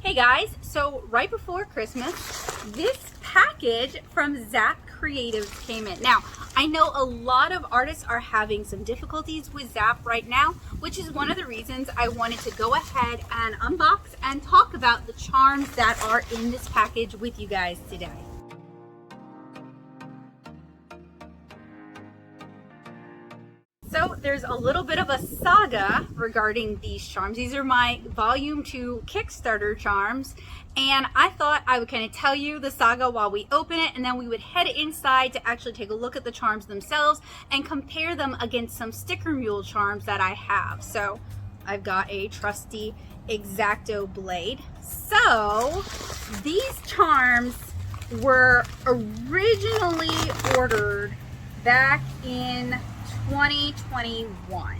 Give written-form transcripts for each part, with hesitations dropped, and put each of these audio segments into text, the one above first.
Hey guys, so right before Christmas, this package from Zap Creatives came in. Now, I know a lot of artists are having some difficulties with Zap right now, which is one of the reasons I wanted to go ahead and unbox and talk about the charms that are in this package with you guys today. So there's a little bit of a saga regarding these charms. These are my volume 2 Kickstarter charms, and I thought I would kind of tell you the saga while we open it, and then we would head inside to actually take a look at the charms themselves and compare them against some Stickermule charms that I have. So I've got a trusty X-Acto blade. So these charms were originally ordered back in 2021,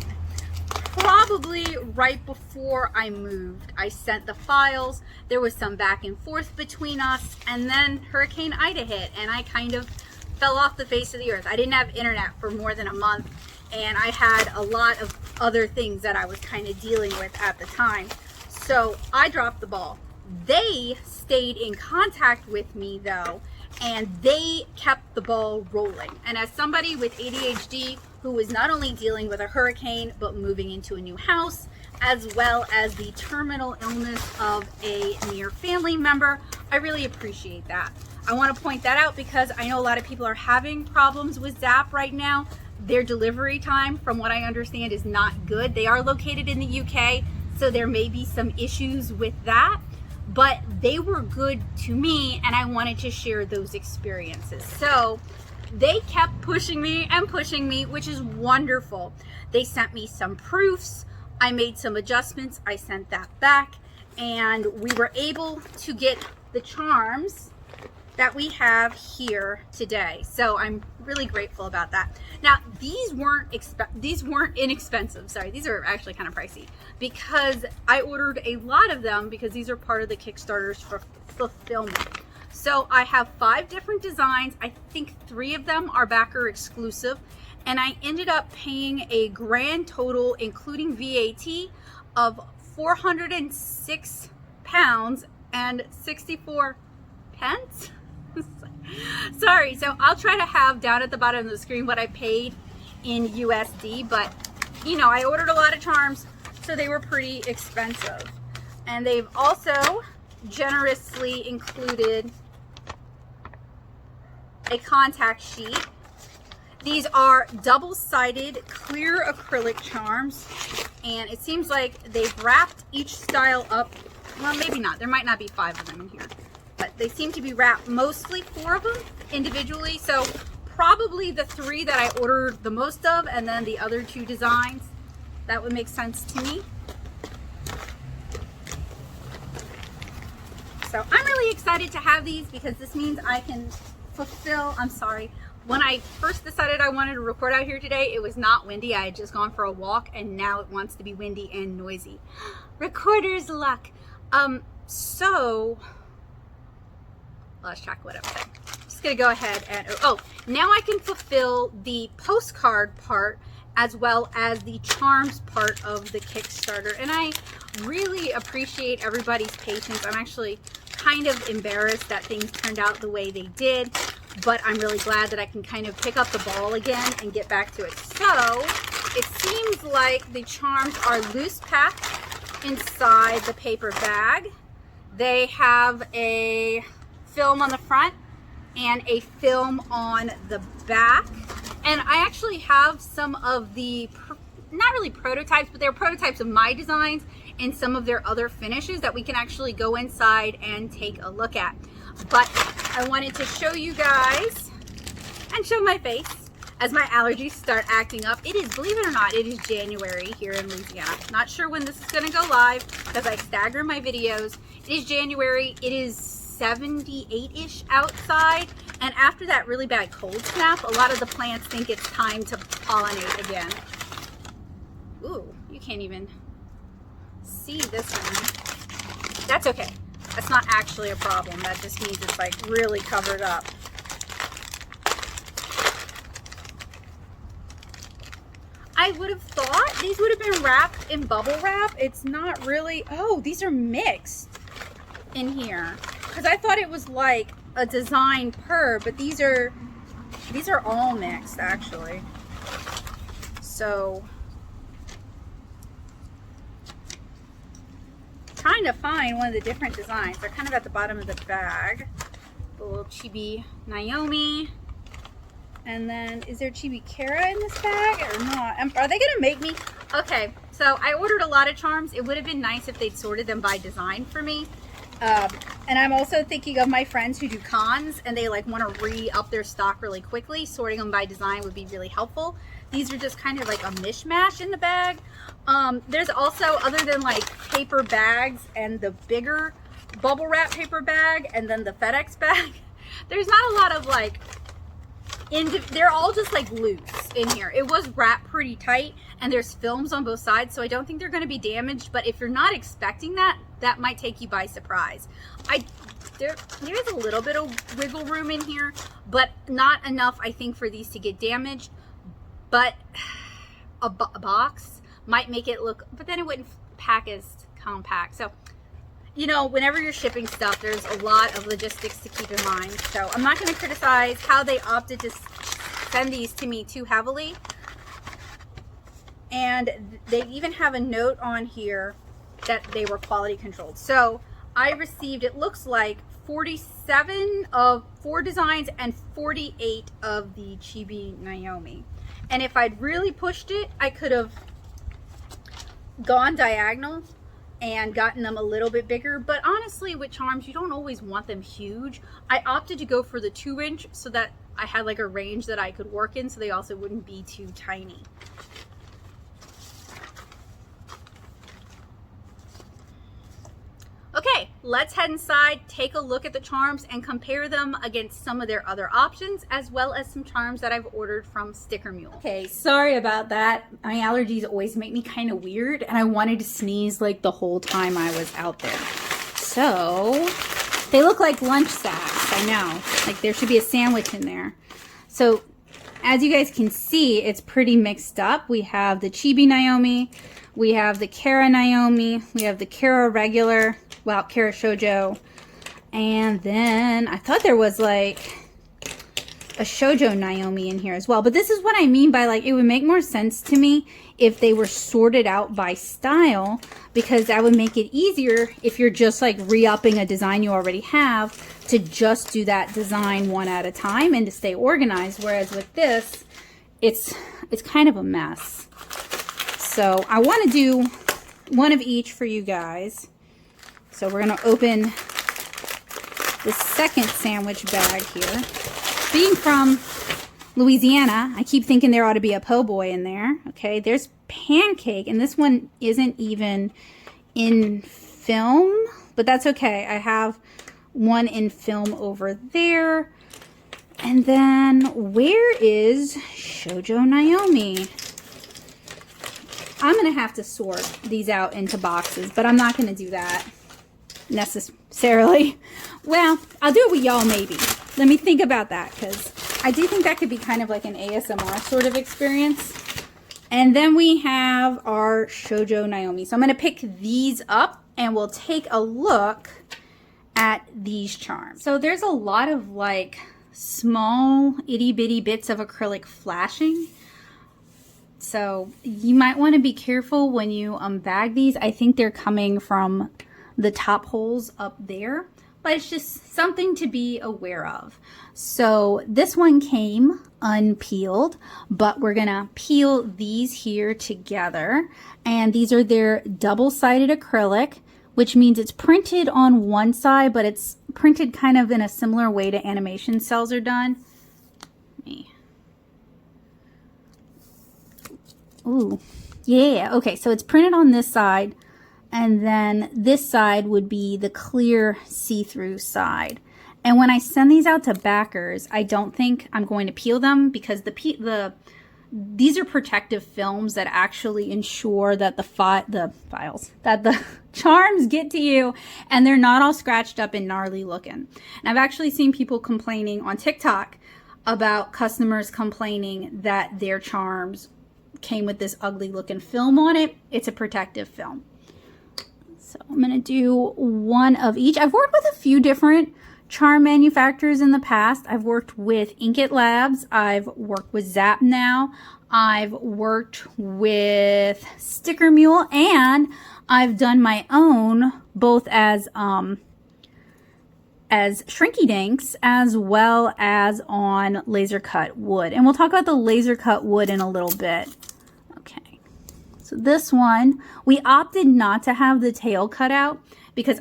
probably right before I moved. I sent the files, there was some back and forth between us, and then Hurricane Ida hit and I kind of fell off the face of the earth. I didn't have internet for more than a month, and I had a lot of other things that I was kind of dealing with at the time, so I dropped the ball. They stayed in contact with me though, and they kept the ball rolling. And as somebody with ADHD who was not only dealing with a hurricane but moving into a new house, as well as the terminal illness of a near family member, I really appreciate that. I want to point that out because I know a lot of people are having problems with Zap right now. Their delivery time, from what I understand, is not good. They are located in the UK, so there may be some issues with that, but they were good to me and I wanted to share those experiences. So they kept pushing me and pushing me, which is wonderful. They sent me some proofs. I made some adjustments. I sent that back, and we were able to get the charms that we have here today. So I'm really grateful about that. Now, these weren't inexpensive. Sorry, these are actually kind of pricey because I ordered a lot of them because these are part of the Kickstarters for fulfillment. So I have 5 different designs. I think 3 of them are backer exclusive, and I ended up paying a grand total, including VAT, of £406 and 64 pence. Sorry, so I'll try to have down at the bottom of the screen what I paid in USD, but you know, I ordered a lot of charms, so they were pretty expensive. And they've also generously included a contact sheet. These are double-sided clear acrylic charms, and it seems like they've wrapped each style up. Well, maybe not. There might not be 5 of them in here, but they seem to be wrapped, mostly 4 of them individually. So probably the 3 that I ordered the most of, and then the other 2 designs. That would make sense to me. So I'm really excited to have these because this means I can fulfill. I'm sorry, when I first decided I wanted to record out here today, it was not windy. I had just gone for a walk, and now it wants to be windy and noisy. Recorder's luck. So lost track of what I was saying. Just gonna go ahead and now I can fulfill the postcard part as well as the charms part of the Kickstarter, and I really appreciate everybody's patience. I'm actually kind of embarrassed that things turned out the way they did, but I'm really glad that I can kind of pick up the ball again and get back to it. So it seems like the charms are loose packed inside the paper bag. They have a film on the front and a film on the back, and I actually have some of the not really prototypes, but they're prototypes of my designs and some of their other finishes that we can actually go inside and take a look at. But I wanted to show you guys and show my face as my allergies start acting up. It is, believe it or not, it is January here in Louisiana. Not sure when this is gonna go live because I stagger my videos. It is January, it is 78-ish outside, and after that really bad cold snap, a lot of the plants think it's time to pollinate again. Ooh, you can't even see this one. That's okay. That's not actually a problem. That just means it's like really covered up. I would have thought these would have been wrapped in bubble wrap. It's not really. Oh, these are mixed. in here, because I thought it was like a design per, but these are all mixed actually. So trying to find one of the different designs. They're kind of at the bottom of the bag. The little Chibi Naomi. And then, is there Chibi Kara in this bag or not? Are they gonna make me? Okay, so I ordered a lot of charms. It would have been nice if they'd sorted them by design for me. And I'm also thinking of my friends who do cons and they like want to re-up their stock really quickly. Sorting them by design would be really helpful. These are just kind of like a mishmash in the bag. There's also, other than like paper bags and the bigger bubble wrap paper bag and then the FedEx bag, there's not a lot of like, they're all just like loose in here. It was wrapped pretty tight and there's films on both sides, so I don't think they're going to be damaged, but if you're not expecting that, that might take you by surprise. There's a little bit of wiggle room in here, but not enough, I think, for these to get damaged. But a box might make it look, but then it wouldn't pack as compact. So, you know, whenever you're shipping stuff, there's a lot of logistics to keep in mind. So I'm not going to criticize how they opted to send these to me too heavily. And they even have a note on here that they were quality controlled. So I received, it looks like 47 of 4 designs and 48 of the Chibi Naomi. And if I'd really pushed it, I could have gone diagonal and gotten them a little bit bigger. But honestly, with charms, you don't always want them huge. I opted to go for the 2-inch so that I had like a range that I could work in, so they also wouldn't be too tiny. Okay, let's head inside, take a look at the charms and compare them against some of their other options, as well as some charms that I've ordered from Stickermule. Okay, sorry about that. My allergies always make me kind of weird, and I wanted to sneeze like the whole time I was out there. So, they look like lunch sacks, I know. Like there should be a sandwich in there. So, as you guys can see, it's pretty mixed up. We have the Chibi Naomi, we have the Kara Naomi, we have the Kara regular, well, Kara Shoujo, and then I thought there was like a Shoujo Naomi in here as well. But this is what I mean by like, it would make more sense to me if they were sorted out by style, because that would make it easier if you're just like re-upping a design you already have to just do that design one at a time and to stay organized. Whereas with this, it's kind of a mess. So I want to do one of each for you guys. So we're going to open the second sandwich bag here. Being from Louisiana, I keep thinking there ought to be a po' boy in there. Okay, there's pancake, and this one isn't even in film, but that's okay. I have one in film over there. And then where is Shoujo Naomi? I'm going to have to sort these out into boxes, but I'm not going to do that necessarily. Well, I'll do it with y'all maybe. Let me think about that, because I do think that could be kind of like an ASMR sort of experience. And then we have our Shoujo Naomi. So I'm going to pick these up and we'll take a look at these charms. So there's a lot of like small itty bitty bits of acrylic flashing. So you might want to be careful when you unbag these. I think they're coming from the top holes up there, but it's just something to be aware of. So this one came unpeeled, but we're gonna peel these here together. And these are their double-sided acrylic, which means it's printed on one side, but it's printed kind of in a similar way to animation cells are done. Ooh, yeah, okay, so it's printed on this side, and then this side would be the clear see-through side. And when I send these out to backers, I don't think I'm going to peel them, because these are protective films that actually ensure that the charms get to you and they're not all scratched up and gnarly looking. And I've actually seen people complaining on TikTok about customers complaining that their charms came with this ugly looking film on it. It's a protective film. So I'm going to do one of each. I've worked with a few different charm manufacturers in the past. I've worked with Inkit Labs. I've worked with Zap Now. I've worked with Stickermule, and I've done my own both as Shrinky Dinks as well as on laser cut wood. And we'll talk about the laser cut wood in a little bit. Okay. So this one, we opted not to have the tail cut out because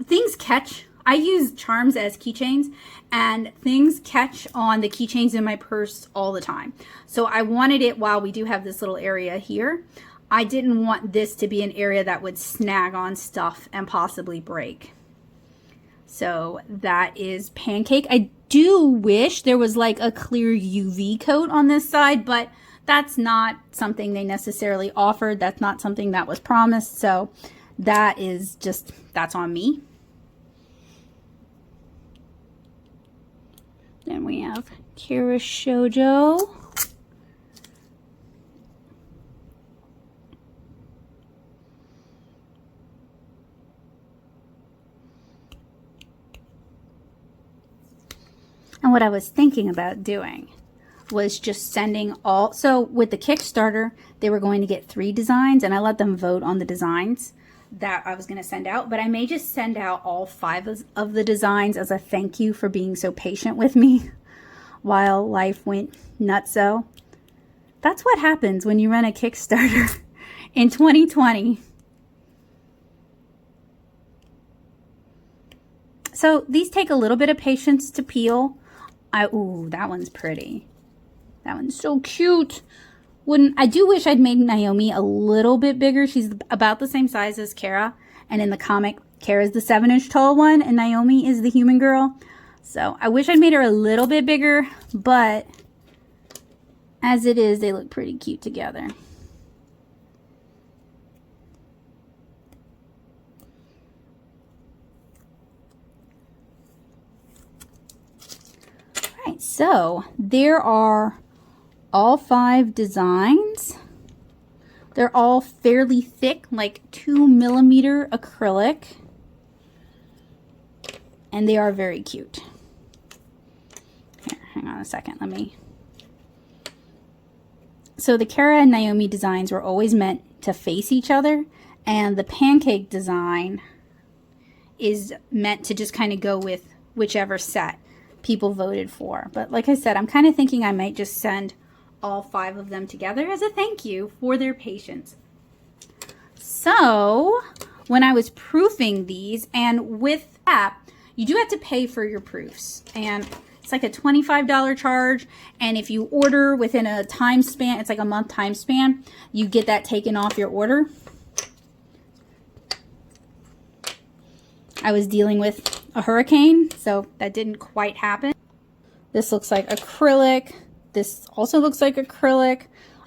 things catch. I use charms as keychains, and things catch on the keychains in my purse all the time. So I wanted it, while we do have this little area here, I didn't want this to be an area that would snag on stuff and possibly break. So that is Pancake. I do wish there was like a clear UV coat on this side, but that's not something they necessarily offered. That's not something that was promised. So that is just, that's on me. Then we have Kira Shoujo. And what I was thinking about doing was just sending all, so with the Kickstarter, they were going to get 3 designs, and I let them vote on the designs that I was going to send out, but I may just send out all 5 of the designs as a thank you for being so patient with me while life went nutso. That's what happens when you run a Kickstarter in 2020. So these take a little bit of patience to peel. Ooh, that one's pretty. That one's so cute. I do wish I'd made Naomi a little bit bigger. She's about the same size as Kara. And in the comic, Kara's the 7-inch tall one and Naomi is the human girl. So I wish I'd made her a little bit bigger, but as it is, they look pretty cute together. All right, so there are all 5 designs. They're all fairly thick, like 2mm acrylic. And they are very cute. Here, hang on a second, let me. So the Kara and Naomi designs were always meant to face each other, and the Pancake design is meant to just kind of go with whichever set people voted for. But like I said, I'm kind of thinking I might just send all 5 of them together as a thank you for their patience. So when I was proofing these, and with that, you do have to pay for your proofs, and it's like a $25 charge, and if you order within a time span, it's like a month time span, you get that taken off your order. I was dealing with a hurricane, so that didn't quite happen. This looks like acrylic. This also looks like acrylic.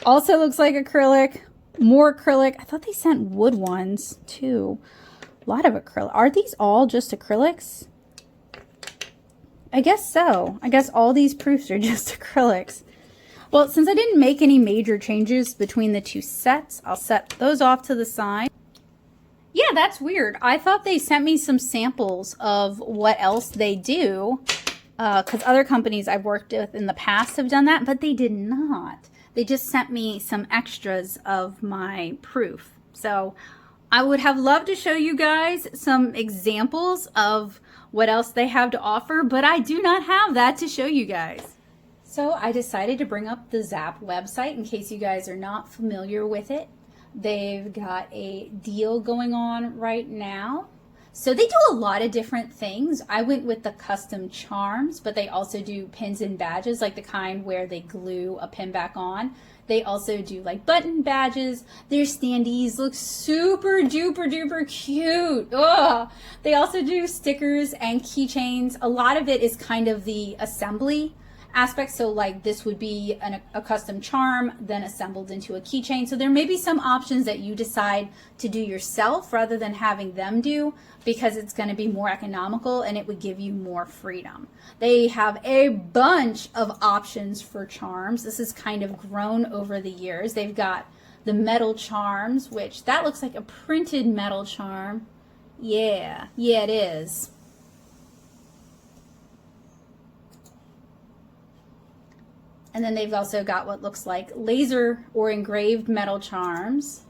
Also looks like acrylic. More acrylic. I thought they sent wood ones too. A lot of acrylic. Are these all just acrylics? I guess so. I guess all these proofs are just acrylics. Well, since I didn't make any major changes between the 2 sets, I'll set those off to the side. Yeah, that's weird. I thought they sent me some samples of what else they do, because other companies I've worked with in the past have done that, but they did not. They just sent me some extras of my proof. So I would have loved to show you guys some examples of what else they have to offer, but I do not have that to show you guys. So I decided to bring up the Zap website in case you guys are not familiar with it. They've got a deal going on right now. So they do a lot of different things. I went with the custom charms, but they also do pins and badges, like the kind where they glue a pin back on. They also do like button badges. Their standees look super duper duper cute. Ugh. They also do stickers and keychains. A lot of it is kind of the assembly aspect. So like this would be a custom charm then assembled into a keychain. So there may be some options that you decide to do yourself rather than having them do, because it's going to be more economical and it would give you more freedom. They have a bunch of options for charms. This has kind of grown over the years. They've got the metal charms, which that looks like a printed metal charm. Yeah, it is. And then they've also got what looks like laser or engraved metal charms,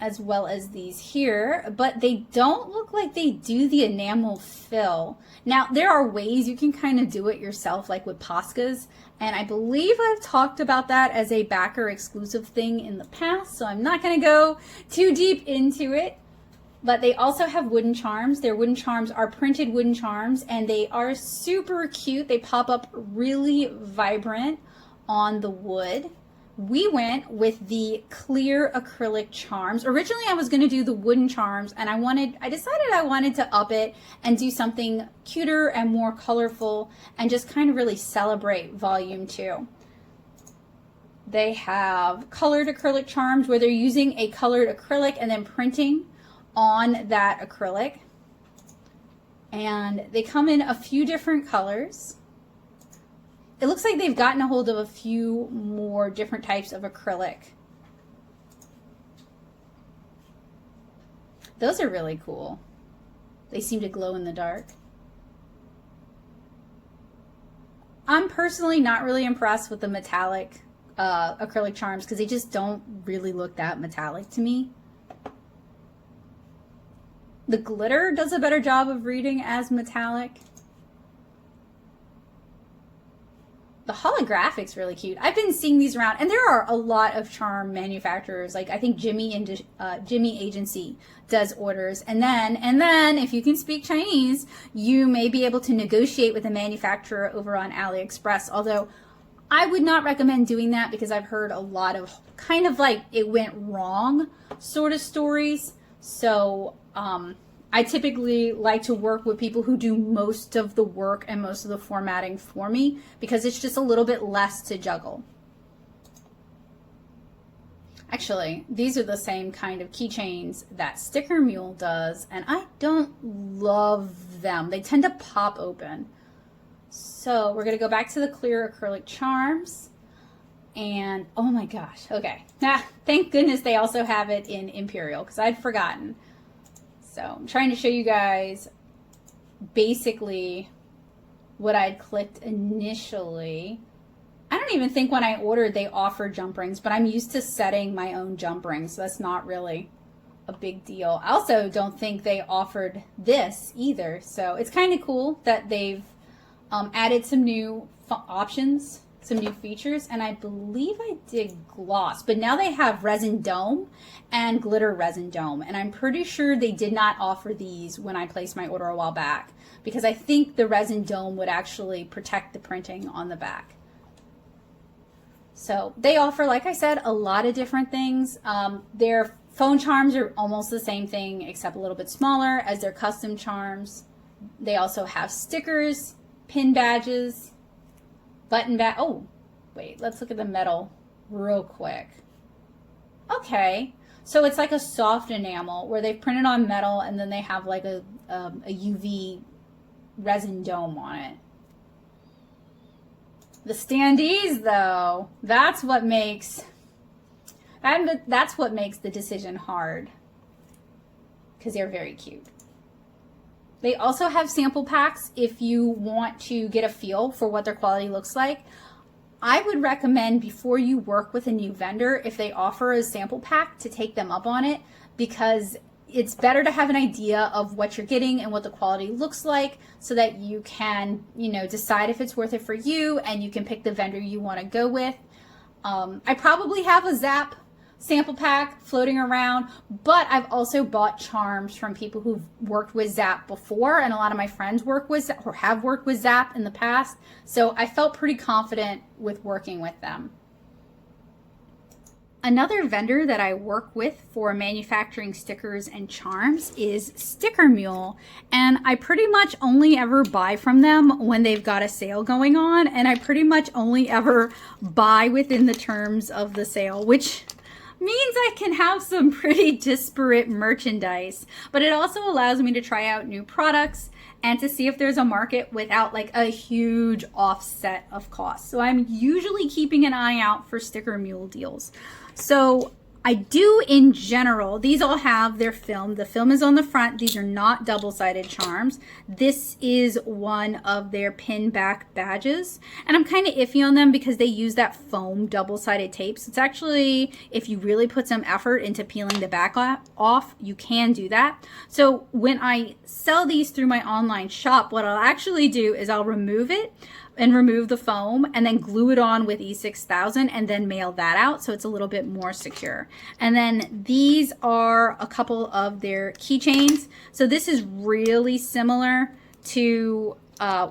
as well as these here, but they don't look like they do the enamel fill. Now, there are ways you can kind of do it yourself, like with Poscas, and I believe I've talked about that as a backer exclusive thing in the past, so I'm not going to go too deep into it. But they also have wooden charms. Their wooden charms are printed wooden charms, and they are super cute. They pop up really vibrant on the wood. We went with the clear acrylic charms. Originally, I was going to do the wooden charms, and I decided I wanted to up it and do something cuter and more colorful and just kind of really celebrate volume 2. They have colored acrylic charms where they're using a colored acrylic and then printing on that acrylic. And they come in a few different colors. It looks like they've gotten a hold of a few more different types of acrylic. Those are really cool. They seem to glow in the dark. I'm personally not really impressed with the metallic acrylic charms because they just don't really look that metallic to me. The glitter does a better job of reading as metallic. The holographic's really cute. I've been seeing these around, and there are a lot of charm manufacturers. Like I think Jimmy Agency does orders, and then if you can speak Chinese, you may be able to negotiate with a manufacturer over on AliExpress. Although I would not recommend doing that because I've heard a lot of kind of like it went wrong sort of stories. So I typically like to work with people who do most of the work and most of the formatting for me because it's just a little bit less to juggle. Actually, these are the same kind of keychains that Stickermule does, and I don't love them. They tend to pop open. So we're going to go back to the clear acrylic charms. And oh my gosh, okay. Thank goodness they also have it in Imperial because I'd forgotten. So I'm trying to show you guys basically what I'd clicked initially. I don't even think when I ordered they offered jump rings, but I'm used to setting my own jump rings, so that's not really a big deal. I also don't think they offered this either, so it's kind of cool that they've added some new options, some new features, and I believe I did gloss, but now they have resin dome and glitter resin dome, and I'm pretty sure they did not offer these when I placed my order a while back because I think the resin dome would actually protect the printing on the back. So they offer, like I said, a lot of different things. Their phone charms are almost the same thing except a little bit smaller as their custom charms. They also have stickers, pin badges, button badge. Oh, wait, let's look at the metal real quick. Okay, so it's like a soft enamel where they've printed on metal and then they have like a UV resin dome on it. The standees, though, that's what makes the decision hard because they're very cute. They also have sample packs if you want to get a feel for what their quality looks like. I would recommend before you work with a new vendor, if they offer a sample pack, to take them up on it because it's better to have an idea of what you're getting and what the quality looks like so that you can, decide if it's worth it for you and you can pick the vendor you want to go with. I probably have a Zap sample pack floating around, but I've also bought charms from people who've worked with Zap before, and a lot of my friends work with or have worked with Zap in the past, so I felt pretty confident with working with them. Another vendor that I work with for manufacturing stickers and charms is Stickermule, and I pretty much only ever buy from them when they've got a sale going on, and I pretty much only ever buy within the terms of the sale, which means I can have some pretty disparate merchandise, but it also allows me to try out new products and to see if there's a market without like a huge offset of costs. So I'm usually keeping an eye out for Stickermule deals. So I do in general, these all have their film. The film is on the front. These are not double-sided charms. This is one of their pin back badges. And I'm kind of iffy on them because they use that foam double-sided tape. So it's actually, if you really put some effort into peeling the back off, you can do that. So when I sell these through my online shop, what I'll actually do is I'll remove it and remove the foam and then glue it on with E6000 and then mail that out so it's a little bit more secure. And then these are a couple of their keychains. So this is really similar to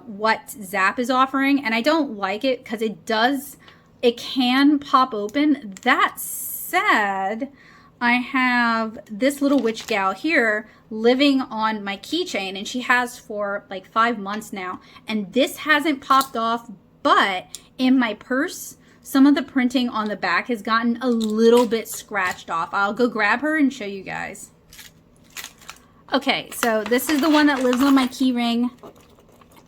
what Zap is offering, and I don't like it because it can pop open. That said, I have this little witch gal here living on my keychain, and she has for like 5 months now, and this hasn't popped off, but in my purse, some of the printing on the back has gotten a little bit scratched off. I'll go grab her and show you guys. Okay, so this is the one that lives on my key ring.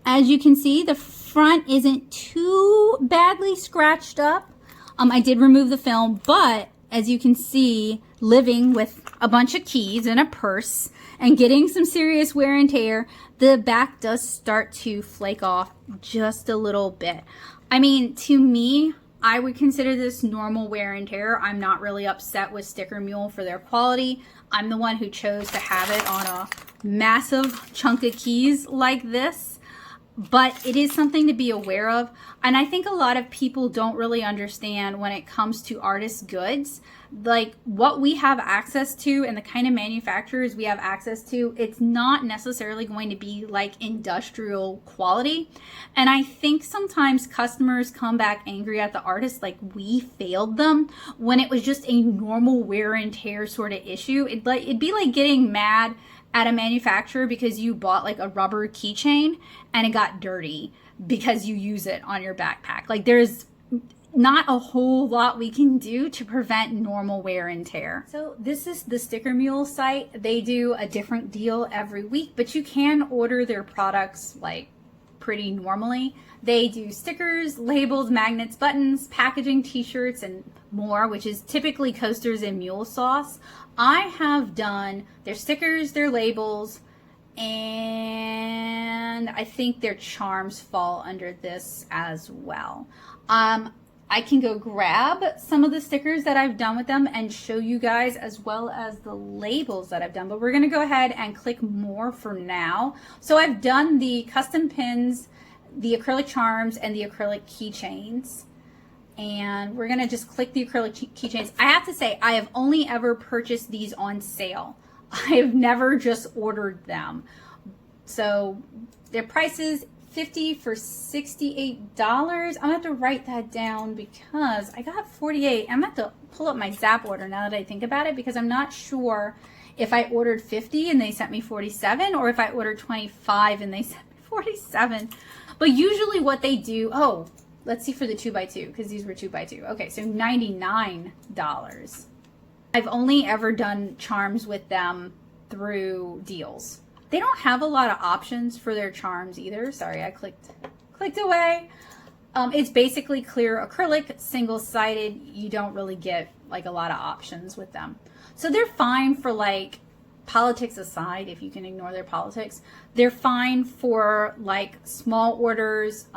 As you can see, the front isn't too badly scratched up. I did remove the film, but as you can see, living with a bunch of keys in a purse and getting some serious wear and tear, the back does start to flake off just a little bit. I mean, to me, I would consider this normal wear and tear. I'm not really upset with Stickermule for their quality. I'm the one who chose to have it on a massive chunk of keys like this. But it is something to be aware of. And I think a lot of people don't really understand when it comes to artist goods, like what we have access to and the kind of manufacturers we have access to, it's not necessarily going to be like industrial quality. And I think sometimes customers come back angry at the artist like we failed them when it was just a normal wear and tear sort of issue. It'd be like getting mad at a manufacturer because you bought like a rubber keychain and it got dirty because you use it on your backpack. Like there's not a whole lot we can do to prevent normal wear and tear. So this is the Stickermule site. They do a different deal every week, but you can order their products like pretty normally. They do stickers, labels, magnets, buttons, packaging, t-shirts, and more, which is typically coasters and mule sauce. I have done their stickers, their labels, and I think their charms fall under this as well. I can go grab some of the stickers that I've done with them and show you guys, as well as the labels that I've done, but we're gonna go ahead and click more for now. So I've done the custom pins, the acrylic charms, and the acrylic keychains. And we're gonna just click the acrylic keychains. I have to say, I have only ever purchased these on sale. I have never just ordered them. So their prices, $50 for $68. I'm gonna have to write that down because I got 48. I'm gonna have to pull up my Zap order now that I think about it, because I'm not sure if I ordered 50 and they sent me 47, or if I ordered 25 and they sent me 47. But usually what they do, oh, let's see for the 2x2, because these were 2x2. Okay, so $99. I've only ever done charms with them through deals. They don't have a lot of options for their charms either. Sorry, I clicked away. It's basically clear acrylic, single-sided. You don't really get like a lot of options with them. So they're fine for, like, politics aside, if you can ignore their politics, they're fine for like small orders,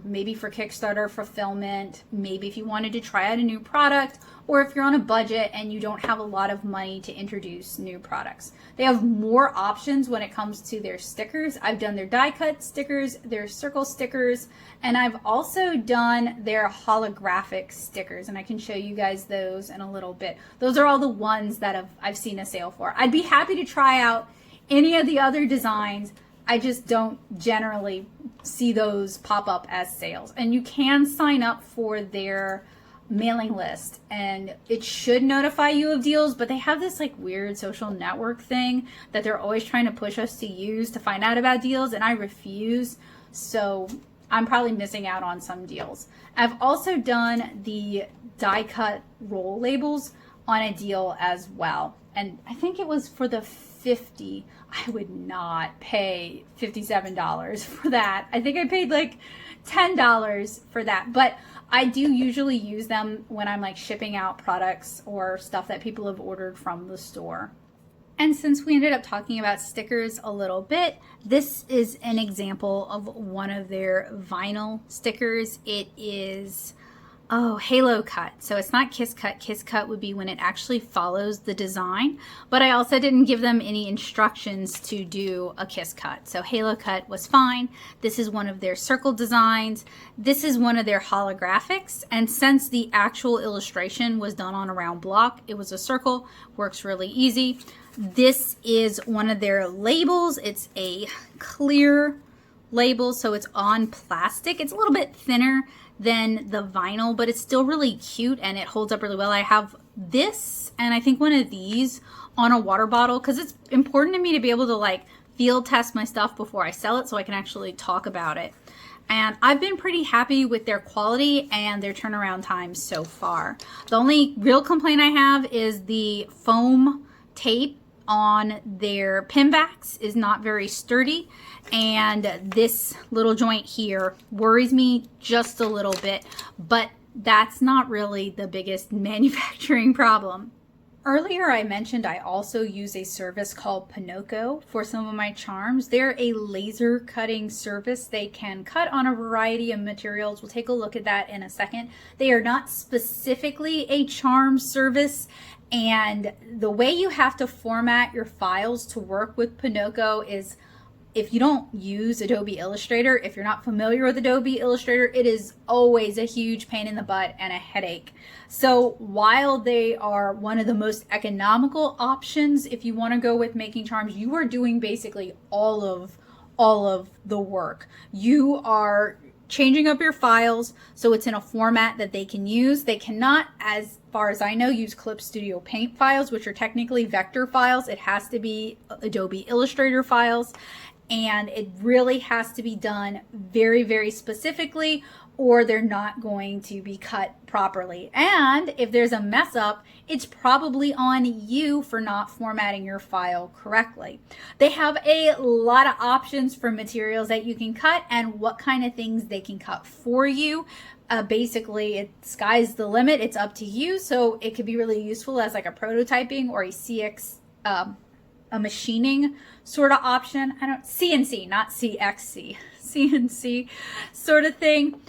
maybe for Kickstarter fulfillment, maybe if you wanted to try out a new product, or if you're on a budget and you don't have a lot of money to introduce new products. They have more options when it comes to their stickers. I've done their die cut stickers, their circle stickers, and I've also done their holographic stickers, and I can show you guys those in a little bit. Those are all the ones that I've seen a sale for. I'd be happy to try out any of the other designs. I just don't generally see those pop up as sales. And you can sign up for their mailing list and it should notify you of deals, but they have this like weird social network thing that they're always trying to push us to use to find out about deals, and I refuse. So I'm probably missing out on some deals. I've also done the die cut roll labels on a deal as well. And I think it was for the $50. I would not pay $57 for that. I think I paid like $10 for that, but I do usually use them when I'm like shipping out products or stuff that people have ordered from the store. And since we ended up talking about stickers a little bit, this is an example of one of their vinyl stickers. It is, halo cut. So it's not kiss cut. Kiss cut would be when it actually follows the design, but I also didn't give them any instructions to do a kiss cut. So halo cut was fine. This is one of their circle designs. This is one of their holographics. And since the actual illustration was done on a round block, it was a circle, works really easy. This is one of their labels. It's a clear label, so it's on plastic. It's a little bit thinner than the vinyl, but it's still really cute and it holds up really well. I have this and I think one of these on a water bottle because it's important to me to be able to like field test my stuff before I sell it so I can actually talk about it. And I've been pretty happy with their quality and their turnaround time so far. The only real complaint I have is the foam tape on their pin backs is not very sturdy, and this little joint here worries me just a little bit, but that's not really the biggest manufacturing problem. Earlier I mentioned I also use a service called Ponoko for some of my charms. They're a laser cutting service. They can cut on a variety of materials. We'll take a look at that in a second. They are not specifically a charm service, and the way you have to format your files to work with Ponoko is if you don't use Adobe Illustrator, if you're not familiar with Adobe Illustrator, it is always a huge pain in the butt and a headache. So while they are one of the most economical options, if you want to go with making charms, you are doing basically all of the work. You are changing up your files so it's in a format that they can use. They cannot, as far as I know, use Clip Studio Paint files, which are technically vector files. It has to be Adobe Illustrator files, and it really has to be done very, very specifically, or they're not going to be cut properly. And if there's a mess up, it's probably on you for not formatting your file correctly. They have a lot of options for materials that you can cut and what kind of things they can cut for you. Basically, sky's the limit. It's up to you. So it could be really useful as like a prototyping or a CX, a machining sort of option. CNC, not CXC, CNC sort of thing.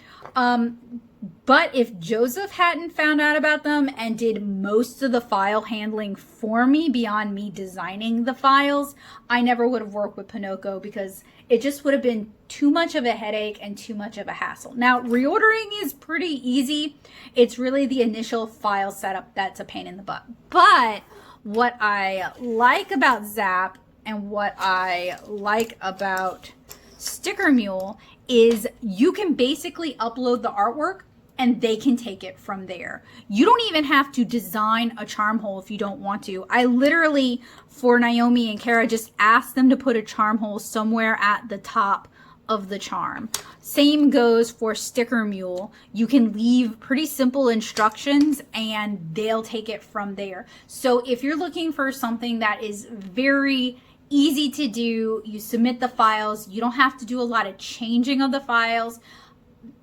But if Joseph hadn't found out about them and did most of the file handling for me beyond me designing the files, I never would have worked with Ponoko because it just would have been too much of a headache and too much of a hassle. Now, reordering is pretty easy. It's really the initial file setup that's a pain in the butt. But what I like about Zap and what I like about Stickermule is you can basically upload the artwork and they can take it from there. You don't even have to design a charm hole if you don't want to. I literally, for Naomi and Kara, just asked them to put a charm hole somewhere at the top of the charm. Same goes for Stickermule. You can leave pretty simple instructions and they'll take it from there. So if you're looking for something that is very easy to do, you submit the files, you don't have to do a lot of changing of the files,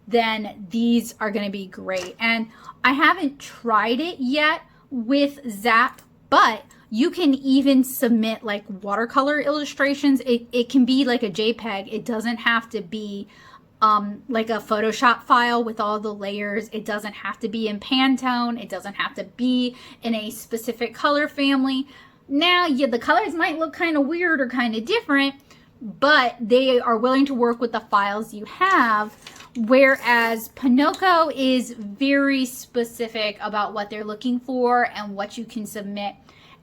then these are going to be great. And I haven't tried it yet with Zap, but you can even submit like watercolor illustrations. It can be like a JPEG. It doesn't have to be like a Photoshop file with all the layers. It doesn't have to be in Pantone. It doesn't have to be in a specific color family. Now, yeah, the colors might look kind of weird or kind of different, but they are willing to work with the files you have, whereas Ponoko is very specific about what they're looking for and what you can submit.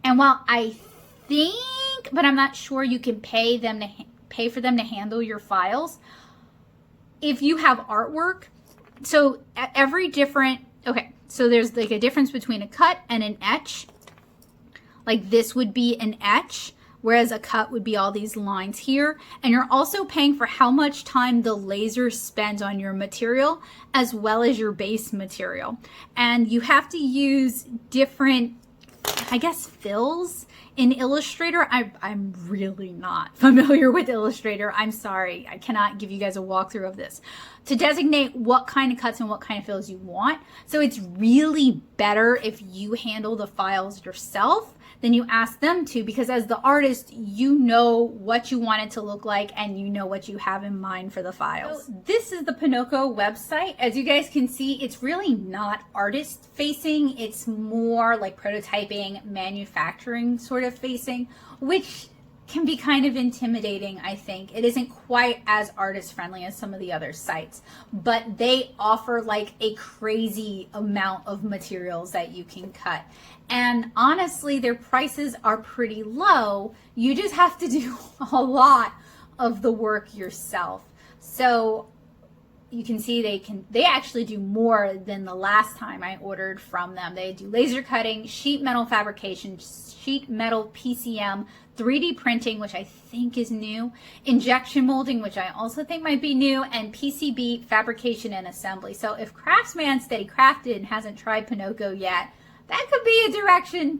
And while I think, but I'm not sure, you can pay for them to handle your files, if you have artwork, so every different, okay, so there's like a difference between a cut and an etch. Like this would be an etch, whereas a cut would be all these lines here. And you're also paying for how much time the laser spends on your material as well as your base material. And you have to use different I guess, fills in Illustrator. I'm really not familiar with Illustrator. I'm sorry. I cannot give you guys a walkthrough of this. To designate what kind of cuts and what kind of fills you want. So it's really better if you handle the files yourself than you ask them to, because as the artist, you know what you want it to look like and you know what you have in mind for the files. So this is the Ponoko website. As you guys can see, it's really not artist facing. It's more like prototyping, manufacturing sort of facing, which can be kind of intimidating, I think. It isn't quite as artist friendly as some of the other sites, but they offer like a crazy amount of materials that you can cut. And honestly, their prices are pretty low. You just have to do a lot of the work yourself. So you can see they actually do more than the last time I ordered from them. They do laser cutting, sheet metal fabrication, sheet metal PCM, 3D printing, which I think is new, injection molding, which I also think might be new, and PCB fabrication and assembly. So if Craftsman Steady Crafted and hasn't tried Ponoko yet, that could be a direction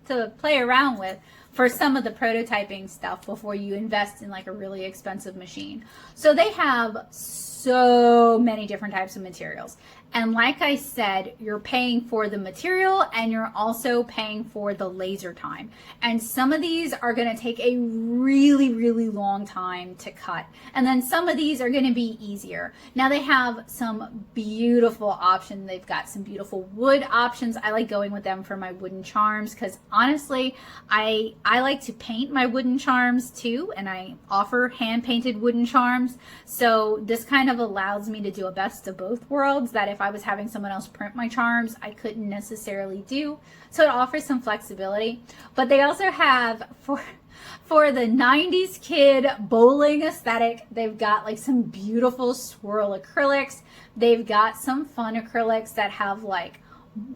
to play around with for some of the prototyping stuff before you invest in like a really expensive machine. So they have so many different types of materials. And like I said, you're paying for the material and you're also paying for the laser time. And some of these are going to take a really, really long time to cut. And then some of these are going to be easier. Now they have some beautiful options. They've got some beautiful wood options. I like going with them for my wooden charms because honestly, I like to paint my wooden charms too. And I offer hand painted wooden charms. So this kind of allows me to do a best of both worlds, that if I was having someone else print my charms, I couldn't necessarily do. So it offers some flexibility. But they also have, for the 90s kid bowling aesthetic, they've got like some beautiful swirl acrylics. They've got some fun acrylics that have like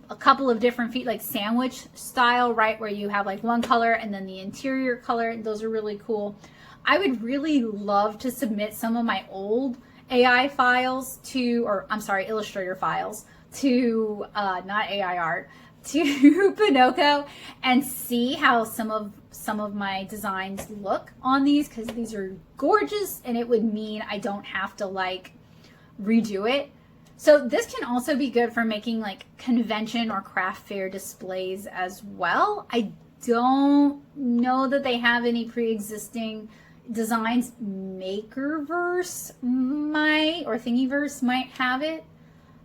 a couple of different feet, like sandwich style, right, where you have like one color and then the interior color. Those are really cool. I would really love to submit some of my old AI files to, or I'm sorry, Illustrator files to, not AI art, to Ponoko and see how some of my designs look on these, because these are gorgeous and it would mean I don't have to like redo it. So this can also be good for making like convention or craft fair displays as well. I don't know that they have any pre-existing designs. Makerverse might, or Thingiverse might have it.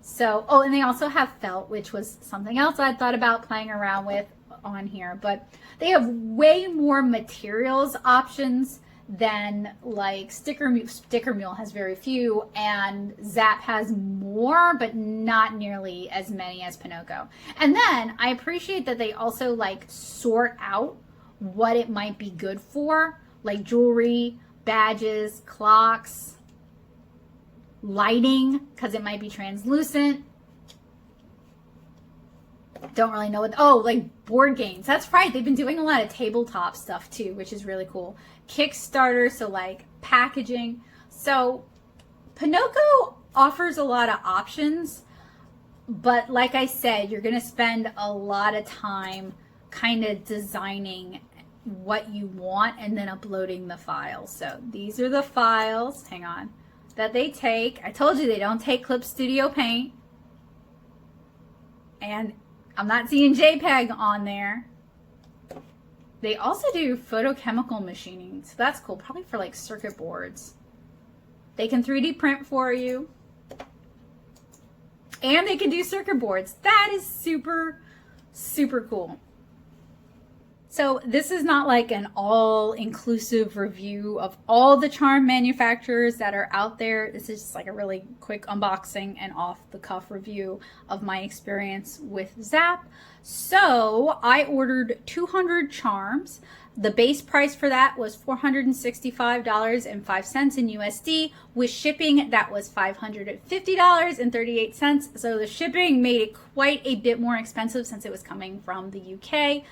So, oh, and they also have felt, which was something else I thought about playing around with on here, but they have way more materials options than like Stickermule has very few, and Zap has more, but not nearly as many as Ponoko. And then I appreciate that they also like sort out what it might be good for, like jewelry, badges, clocks, lighting, because it might be translucent. Don't really know what, oh, like board games. That's right. They've been doing a lot of tabletop stuff too, which is really cool. Kickstarter, so like packaging. So Ponoko offers a lot of options, but like I said, you're going to spend a lot of time kind of designing what you want and then uploading the files. So these are the files, hang on, that they take. I told you they don't take Clip Studio Paint. And I'm not seeing JPEG on there. They also do photochemical machining, so that's cool. Probably for like circuit boards. They can 3D print for you. And they can do circuit boards. That is super, super cool. So this is not like an all-inclusive review of all the charm manufacturers that are out there. This is just like a really quick unboxing and off-the-cuff review of my experience with Zap. So I ordered 200 charms. The base price for that was $465.05 in USD. With shipping, that was $550.38. So the shipping made it quite a bit more expensive since it was coming from the UK.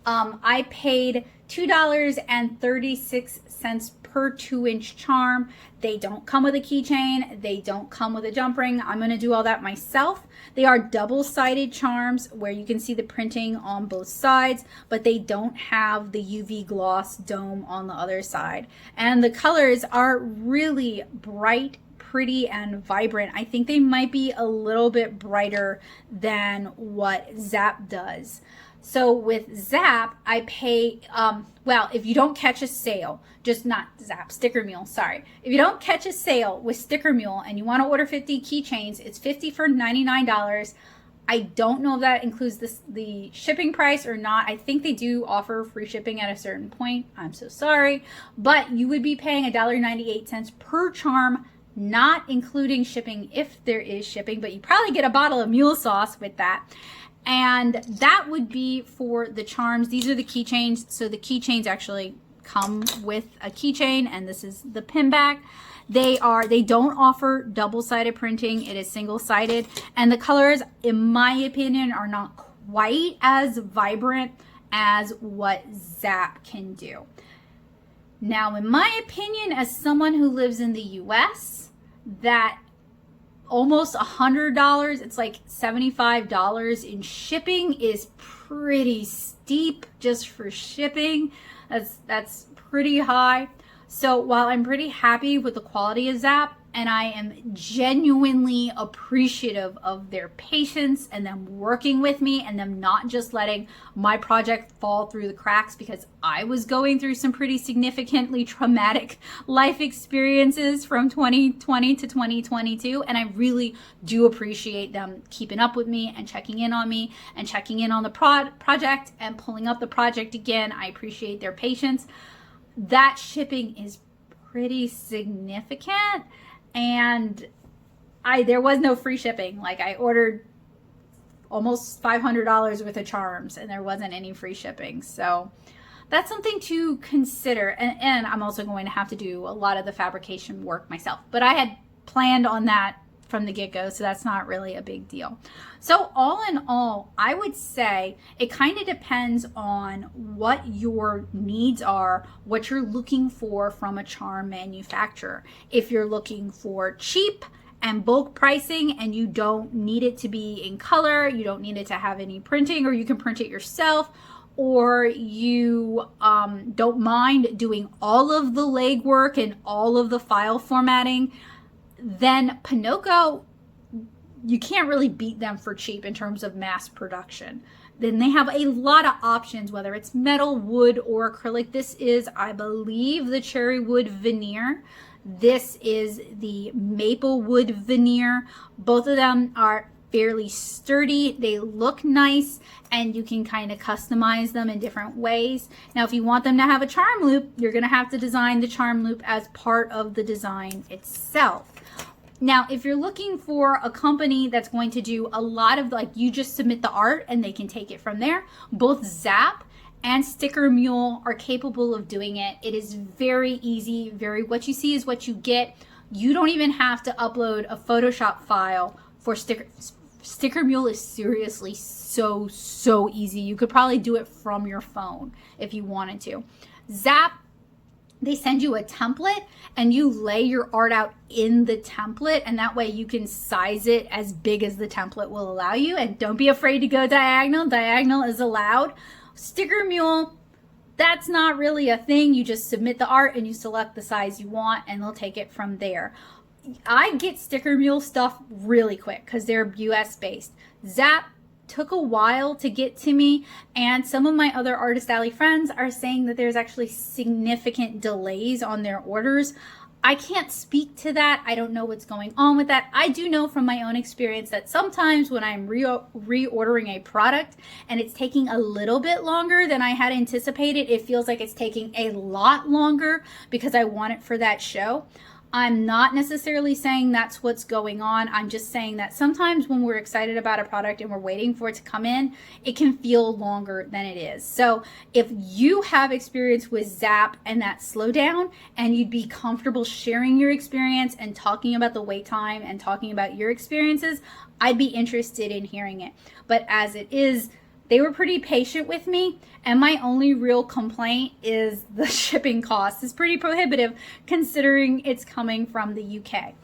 I paid $2.36 per 2-inch charm. They don't come with a keychain. They don't come with a jump ring. I'm going to do all that myself. They are double-sided charms where you can see the printing on both sides, but they don't have the UV gloss dome on the other side. And the colors are really bright, pretty, and vibrant. I think they might be a little bit brighter than what Zap does. So with Zap, I pay, well, if you don't catch a sale, just not Zap, Stickermule, sorry. If you don't catch a sale with Stickermule and you want to order 50 keychains, it's 50 for $99. I don't know if that includes the shipping price or not. I think they do offer free shipping at a certain point. I'm so sorry. But you would be paying $1.98 per charm, not including shipping if there is shipping, but you probably get a bottle of mule sauce with that. And that would be for the charms. These are the keychains. So the keychains actually come with a keychain, and this is the pin back. They don't offer double-sided printing. It is single-sided. And the colors, in my opinion, are not quite as vibrant as what Zap can do. Now, in my opinion, as someone who lives in the US, that almost $100, it's like $75 in shipping is pretty steep just for shipping. That's pretty high. So while I'm pretty happy with the quality of Zap, and I am genuinely appreciative of their patience and them working with me and them not just letting my project fall through the cracks, because I was going through some pretty significantly traumatic life experiences from 2020 to 2022, and I really do appreciate them keeping up with me and checking in on me and checking in on the project and pulling up the project again. I appreciate their patience. That shipping is pretty significant. And there was no free shipping. Like, I ordered almost $500 worth of charms and there wasn't any free shipping. So that's something to consider. And I'm also going to have to do a lot of the fabrication work myself. But I had planned on that from the get-go, so that's not really a big deal. So all in all, I would say it kind of depends on what your needs are, what you're looking for from a charm manufacturer. If you're looking for cheap and bulk pricing and you don't need it to be in color, you don't need it to have any printing, or you can print it yourself, or you don't mind doing all of the legwork and all of the file formatting, then Ponoko, you can't really beat them for cheap in terms of mass production. Then they have a lot of options, whether it's metal, wood, or acrylic. This is, I believe, the cherry wood veneer. This is the maple wood veneer. Both of them are fairly sturdy. They look nice, and you can kind of customize them in different ways. Now, if you want them to have a charm loop, you're going to have to design the charm loop as part of the design itself. Now, if you're looking for a company that's going to do a lot of, like, you just submit the art and they can take it from there, both Zap and Stickermule are capable of doing it. It is very easy, what you see is what you get. You don't even have to upload a Photoshop file for Stickermule is seriously so easy. You could probably do it from your phone if you wanted to. Zap, they send you a template and you lay your art out in the template, and that way you can size it as big as the template will allow you. And don't be afraid to go diagonal. Diagonal is allowed. Stickermule, that's not really a thing. You just submit the art and you select the size you want and they'll take it from there. I get Stickermule stuff really quick because they're US based. Zap took a while to get to me, and some of my other Artist Alley friends are saying that there's actually significant delays on their orders. I can't speak to that. I don't know what's going on with that. I do know from my own experience that sometimes when I'm reordering a product and it's taking a little bit longer than I had anticipated, it feels like it's taking a lot longer because I want it for that show. I'm not necessarily saying that's what's going on. I'm just saying that sometimes when we're excited about a product and we're waiting for it to come in, it can feel longer than it is. So if you have experience with Zap and that slowdown, and you'd be comfortable sharing your experience and talking about the wait time and talking about your experiences, I'd be interested in hearing it. But as it is, They were pretty patient with me, and my only real complaint is the shipping cost is pretty prohibitive considering it's coming from the UK.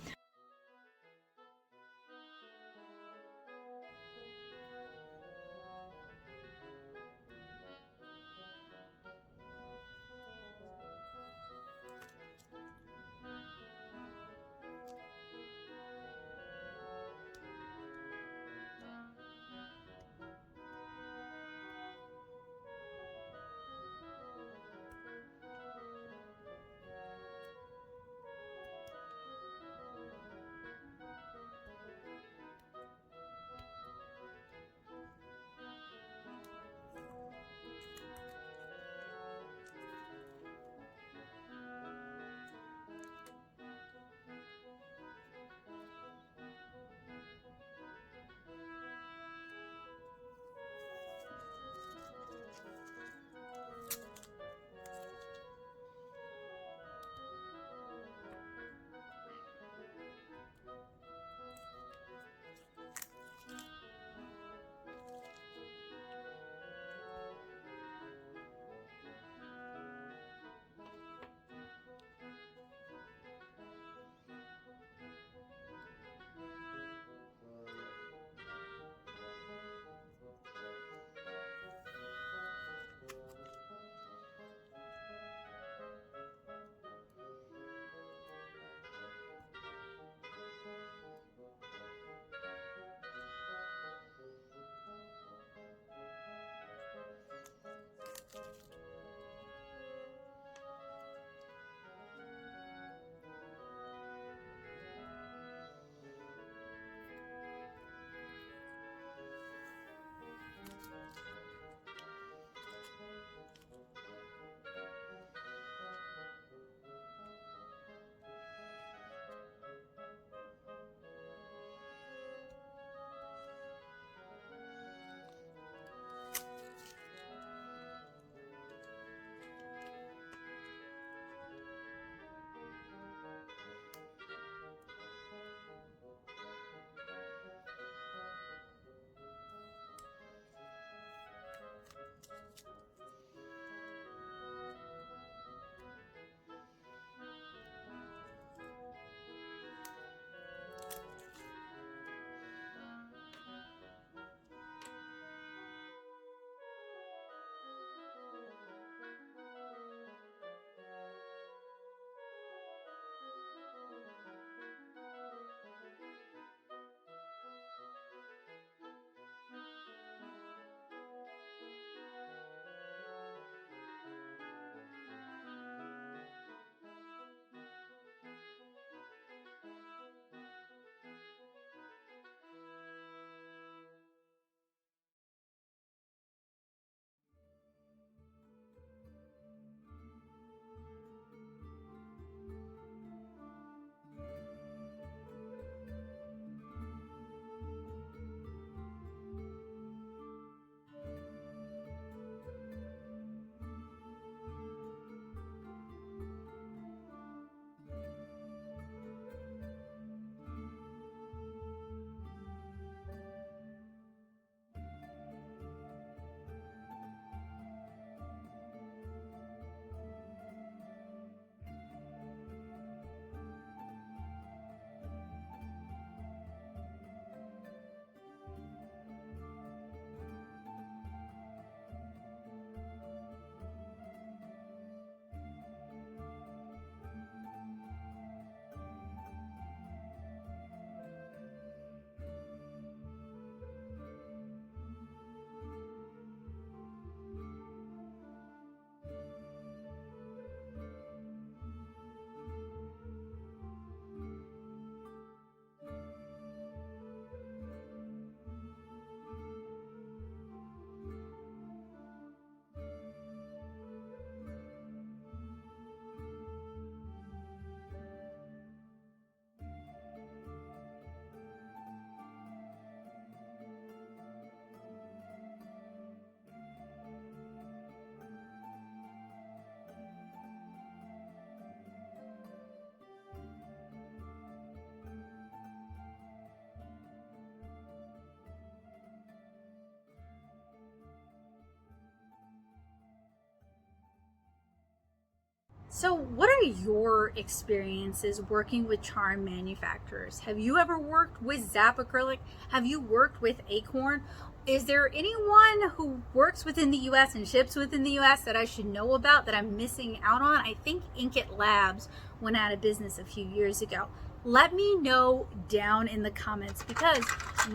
So what are your experiences working with charm manufacturers? Have you ever worked with Zap Acrylic? Have you worked with Acorn? Is there anyone who works within the US and ships within the US that I should know about that I'm missing out on? I think Inkit Labs went out of business a few years ago. Let me know down in the comments, because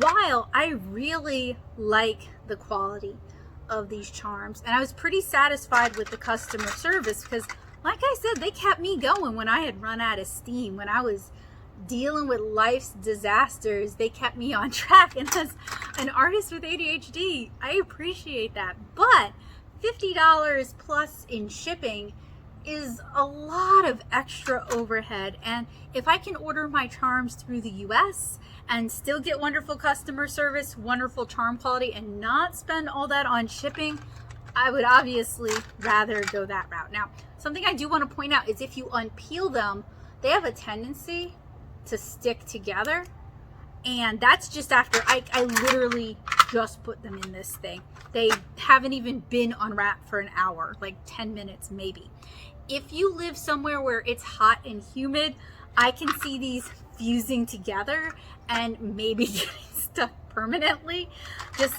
while I really like the quality of these charms, and I was pretty satisfied with the customer service, because like I said, they kept me going when I had run out of steam, when I was dealing with life's disasters. They kept me on track, and as an artist with ADHD, I appreciate that. But $50 plus in shipping is a lot of extra overhead, and if I can order my charms through the US and still get wonderful customer service, wonderful charm quality, and not spend all that on shipping, I would obviously rather go that route. Now, something I do want to point out is if you unpeel them, they have a tendency to stick together, and that's just after I literally just put them in this thing. They haven't even been unwrapped for an hour, like 10 minutes maybe. If you live somewhere where it's hot and humid, I can see these fusing together and maybe getting stuck permanently, just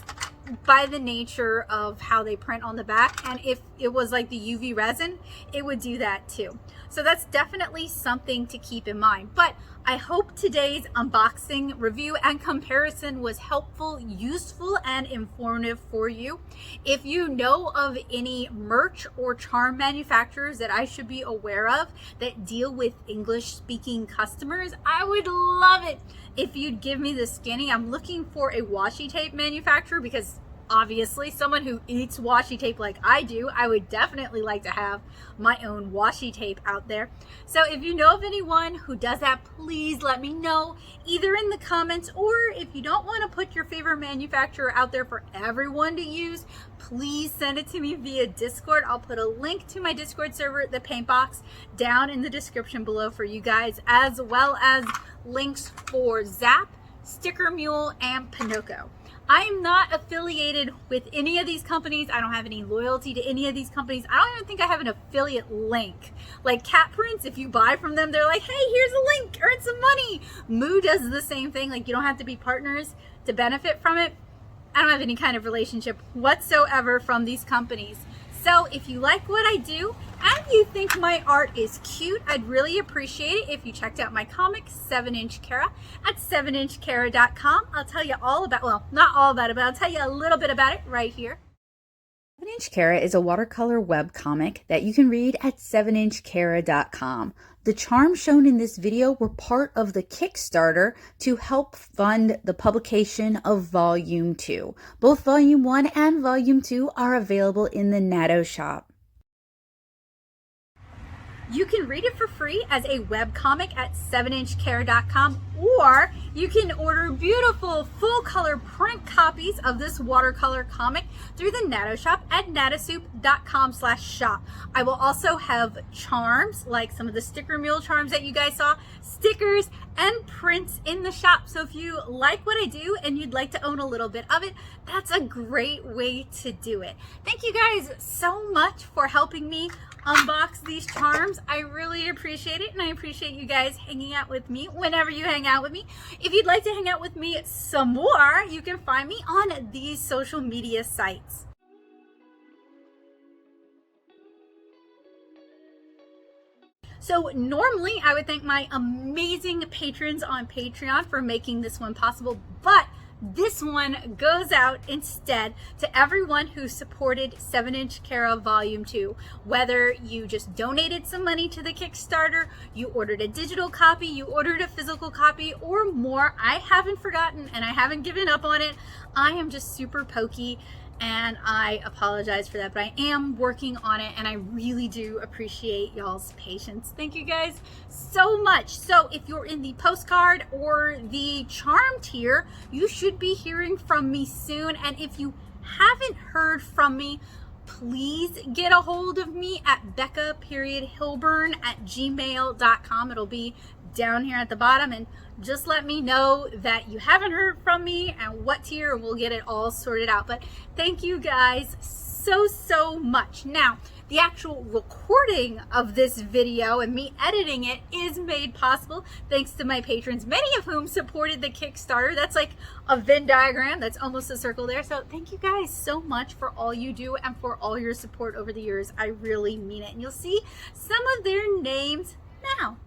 by the nature of how they print on the back. And if it was like the UV resin, it would do that too. So that's definitely something to keep in mind. But I hope today's unboxing, review, and comparison was helpful, useful, and informative for you. If you know of any merch or charm manufacturers that I should be aware of that deal with English-speaking customers, I would love it if you'd give me the skinny. I'm looking for a washi tape manufacturer, because obviously someone who eats washi tape like I do, I would definitely like to have my own washi tape out there. So if you know of anyone who does that, please let me know, either in the comments, or if you don't want to put your favorite manufacturer out there for everyone to use, please send it to me via Discord. I'll put a link to my Discord server, the paint box, down in the description below for you guys, as well as links for Zap, Stickermule, and Ponoko. I am not affiliated with any of these companies. I don't have any loyalty to any of these companies. I don't even think I have an affiliate link. Like Cat Prints, if you buy from them, they're like, hey, here's a link, earn some money. Moo does the same thing. Like, you don't have to be partners to benefit from it. I don't have any kind of relationship whatsoever from these companies. So if you like what I do and you think my art is cute, I'd really appreciate it if you checked out my comic, 7-Inch Kara, at 7inchkara.com. I'll tell you all about, well, not all about it, but I'll tell you a little bit about it right here. 7-Inch Kara is a watercolor web comic that you can read at 7inchkara.com. The charms shown in this video were part of the Kickstarter to help fund the publication of Volume 2. Both Volume 1 and Volume 2 are available in the Natto shop. You can read it for free as a webcomic at 7inchkara.com, or you can order beautiful full-color print copies of this watercolor comic through the Natto shop at nattosoup.com/shop. I will also have charms, like some of the Stickermule charms that you guys saw, stickers, and prints in the shop. So if you like what I do and you'd like to own a little bit of it, that's a great way to do it. Thank you guys so much for helping me unbox these charms. I really appreciate it, and I appreciate you guys hanging out with me whenever you hang out with me. If you'd like to hang out with me some more, you can find me on these social media sites. So normally I would thank my amazing patrons on Patreon for making this one possible, but this one goes out instead to everyone who supported 7-Inch Kara Volume 2. Whether you just donated some money to the Kickstarter, you ordered a digital copy, you ordered a physical copy, or more, I haven't forgotten and I haven't given up on it. I am just super pokey, and I apologize for that, but I am working on it, and I really do appreciate y'all's patience. Thank you guys so much. So if you're in the postcard or the charm tier, you should be hearing from me soon. And if you haven't heard from me, please get a hold of me at becca.hilburn@gmail.com. It'll be down here at the bottom, and just let me know that you haven't heard from me and what tier, and we'll get it all sorted out. But thank you guys so much. Now, The actual recording of this video and me editing it is made possible thanks to my patrons, many of whom supported the Kickstarter. That's like a Venn diagram. That's almost a circle there. So thank you guys so much for all you do and for all your support over the years. I really mean it. And you'll see some of their names now.